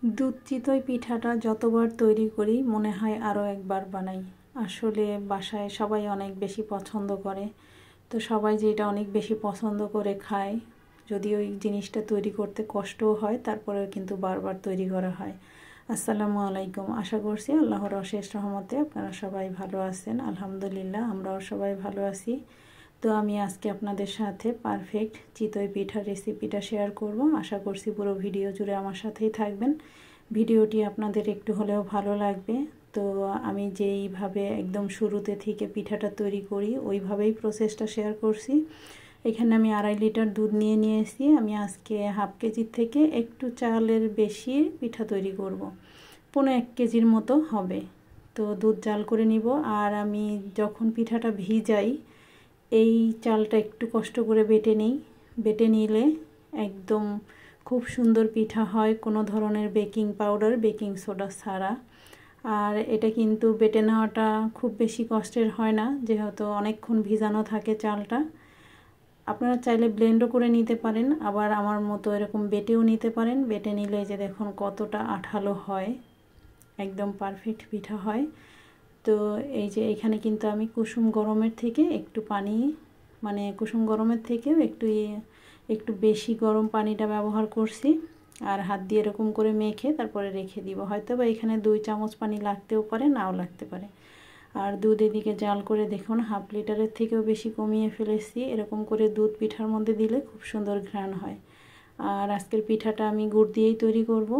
দুধ চিতই পিঠাটা যতবার তৈরি করি মনে হয় আরও একবার বানাই। আসলে বাসায় সবাই অনেক বেশি পছন্দ করে, তো সবাই যেটা অনেক বেশি পছন্দ করে খায়, যদি ওই জিনিসটা তৈরি করতে কষ্টও হয় তারপরেও কিন্তু বারবার তৈরি করা হয়। আসসালামু আলাইকুম, আশা করছি আল্লাহর অশেষ রহমতে আপনারা সবাই ভালো আছেন। আলহামদুলিল্লাহ, আমরাও সবাই ভালো আছি। তো আমি আজকে আপনাদের সাথে পারফেক্ট চিতই পিঠার রেসিপিটা শেয়ার করব। আশা করছি পুরো ভিডিও জুড়ে আমার সাথেই থাকবেন। ভিডিওটি আপনাদের একটু হলেও ভালো লাগবে। তো আমি যেইভাবে একদম শুরুতে থেকে পিঠাটা তৈরি করি ওইভাবেই প্রসেসটা শেয়ার করছি। এখানে আমি 2.5 লিটার দুধ নিয়েছি। আমি আজকে হাফ কেজির থেকে একটু চালের বেশি পিঠা তৈরি করব, 1.5 কেজির মতো হবে। তো দুধ জাল করে নিব। আর আমি যখন পিঠাটা ভিজাই এই চালটা একটু কষ্ট করে বেটে নিই। বেটে নিলে একদম খুব সুন্দর পিঠা হয়, কোনো ধরনের বেকিং পাউডার বেকিং সোডা ছাড়া। আর এটা কিন্তু বেটে নেওয়াটা খুব বেশি কষ্টের হয় না, যেহেতু অনেকক্ষণ ভিজানো থাকে চালটা। আপনারা চাইলে ব্লেন্ডও করে নিতে পারেন, আবার আমার মতো এরকম বেটেও নিতে পারেন। বেটে নিলে যে দেখুন কতটা আঠালো হয়, একদম পারফেক্ট পিঠা হয়। তো এই যে এখানে কিন্তু আমি কুসুম গরমের থেকে একটু পানি, মানে কুসুম গরমের থেকেও একটু বেশি গরম পানিটা ব্যবহার করছি। আর হাত দিয়ে এরকম করে মেখে তারপরে রেখে দিব। হয়তো বা এখানে 2 চামচ পানি লাগতেও পারে, নাও লাগতে পারে। আর দুধ এদিকে জাল করে দেখুন হাফ লিটারের থেকেও বেশি কমিয়ে ফেলেছি। এরকম করে দুধ পিঠার মধ্যে দিলে খুব সুন্দর ঘ্রাণ হয়। আর আজকের পিঠাটা আমি গুড় দিয়েই তৈরি করব।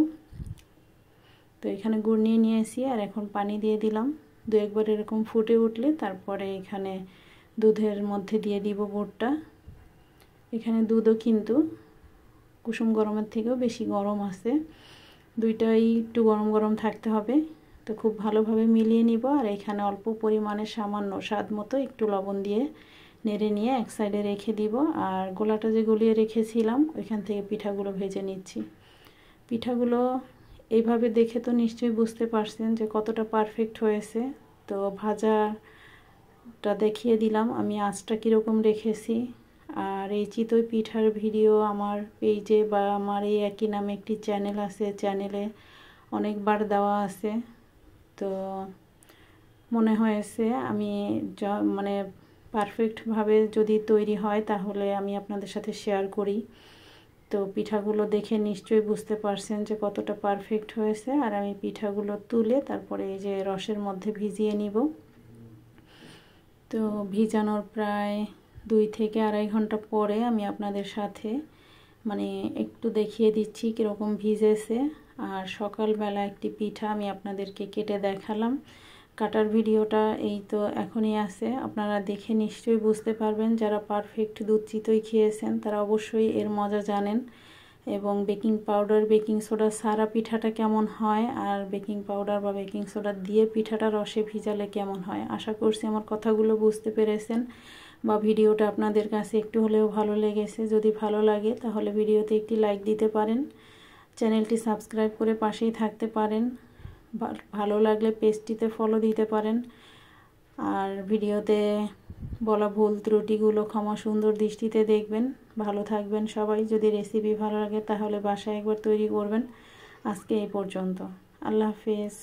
তো এখানে গুড় নিয়েছি আর এখন পানি দিয়ে দিলাম। 2 একবার এরকম ফুটে উঠলে তারপরে এখানে দুধের মধ্যে দিয়ে দিব গুড়টা। এখানে দুধও কিন্তু কুসুম গরমের থেকেও বেশি গরম আছে, দুইটাই একটু গরম গরম থাকতে হবে। তো খুব ভালোভাবে মিলিয়ে নিব। আর এখানে অল্প পরিমাণে সামান্য স্বাদ মতো একটু লবণ দিয়ে নেড়ে নিয়ে এক সাইডে রেখে দিব। আর গোলাটা যে গলিয়ে রেখেছিলাম ওইখান থেকে পিঠাগুলো ভেজে নিচ্ছি। পিঠাগুলো এইভাবে দেখে তো নিশ্চয়ই বুঝতে পারছেন যে কতটা পারফেক্ট হয়েছে। তো ভাজাটা দেখিয়ে দিলাম আমি আঁচটা কীরকম রেখেছি। আর এই চিতই পিঠার ভিডিও আমার পেজে বা আমার এই একই নামে একটি চ্যানেল আছে, চ্যানেলে অনেকবার দেওয়া আছে। তো মনে হয়েছে আমি মানে পারফেক্টভাবে যদি তৈরি হয় তাহলে আমি আপনাদের সাথে শেয়ার করি। তো পিঠাগুলো দেখে নিশ্চয়ই বুঝতে পারছেন যে কতটা পারফেক্ট হয়েছে। আর আমি পিঠাগুলো তুলে তারপরে এই যে রসের মধ্যে ভিজিয়ে নিব। তো ভিজানোর প্রায় 2 থেকে 2.5 ঘন্টা পরে আমি আপনাদের সাথে মানে একটু দেখিয়ে দিচ্ছি কীরকম ভিজেছে। আর সকালবেলা একটি পিঠা আমি আপনাদেরকে কেটে দেখালাম। কাটার ভিডিওটা এই তো এখনই আছে, আপনারা দেখে নিশ্চয়ই বুঝতে পারবেন। যারা পারফেক্ট দুধ চিতই খেয়েছেন তারা অবশ্যই এর মজা জানেন। এবং বেকিং পাউডার বেকিং সোডা ছাড়া পিঠাটা কেমন হয়, আর বেকিং পাউডার বা বেকিং সোডা দিয়ে পিঠাটা রসে ভিজালে কেমন হয়। আশা করছি আমার কথাগুলো বুঝতে পেরেছেন বা ভিডিওটা আপনাদের কাছে একটু হলেও ভালো লেগেছে। যদি ভালো লাগে তাহলে ভিডিওতে একটি লাইক দিতে পারেন, চ্যানেলটি সাবস্ক্রাইব করে পাশেই থাকতে পারেন। ভালো লাগলে পেজটিতে ফলো দিতে পারেন। আর ভিডিওতে বলা ভুল ত্রুটিগুলো ক্ষমা সুন্দর দৃষ্টিতে দেখবেন। ভালো থাকবেন সবাই। যদি রেসিপি ভালো লাগে তাহলে বাসায় একবার তৈরি করবেন। আজকে এই পর্যন্ত, আল্লাহ হাফেজ।